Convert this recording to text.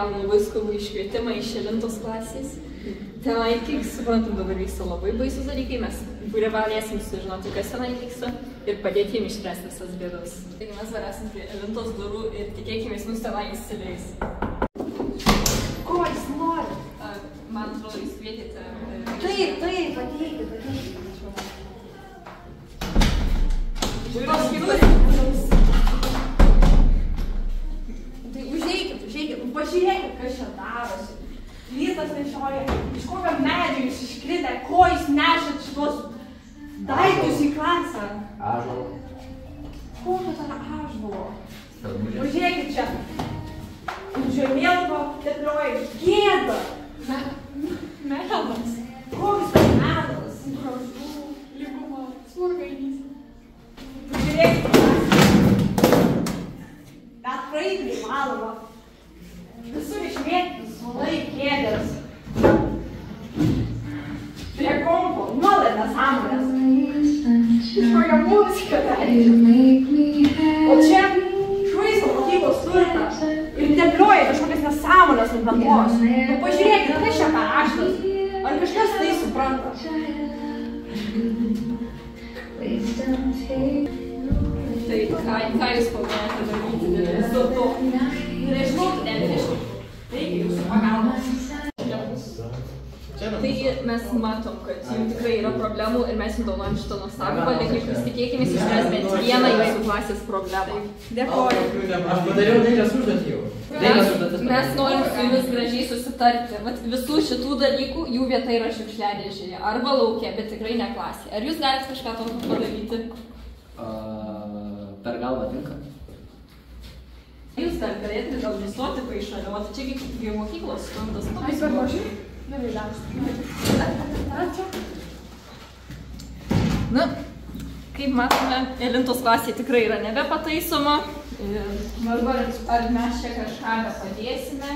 gavom labai skubų iškvietimą iš 9 klasės. Tenai, kiek suprantam, dabar vyksta labai baisus dalykai, mes privalėsim sužinoti, kas tenai vyksta ir padėti jiem išspręsti visas bėdas. Taigi mes dar esam prie 9 durų ir tikėkimės mus tenai įsileis. Ko jis nori? Man atrodo, jūs kvietėte... Taip, ateikit. Žiūrės durys. Tai užeikit, pažiūrėkit, kas čia darosi. Lytas nešioja, iš kokio medžio jūs iškritę, ko jūs nešat šitos daiktus į klasę? Ąžuolo. Kokio tai ąžuolo? Pažiūrėkit čia. Žemėlapio teplioji, gėda. Melas. Koks tai melas? Gražu, lygumo, smurgainys. Pažiūrėkit, bet praeit neįmanoma. Visur išmėtyti suolai, kėdės. Prie kompo, nuolat nesąmonės. Kažkokią muziką daryti. O čia švaisto mokyklos turtą. Ir teplioja kažkokias nesąmonės ant bangos. Nu pažiūrėkit, kas čia paraštas. Ar kažkas tai supranta? Tai ką jūs pagalvojate daryti dėl to? Nežinau, reikia jūsų pagalbos. Taigi mes matom, kad jums tikrai yra problemų ir mes jums dovanojam šitą nuostabų paliklį, kuris tikėkimės išspręs bent vieną jūsų klasės problemą. Dėkoju. Aš padariau dailės užduotį jau. Mes norim su jumis gražiai susitarti. Vat visų šitų dalykų jų vieta yra šiukšliadėžėje arba lauke, bet tikrai ne klasėje. Ar jūs galite kažką tokio padaryti? Per galvą tinka. Jūs dar galėtumėte gal nustoti paišaliuoti. Čia kaip mokyklos skundas. Ai, per mažai? Ačiū. Na, kaip matome, 9 klasė tikrai yra nebepataisoma. Vargu ar mes čia kažką bepadėsime.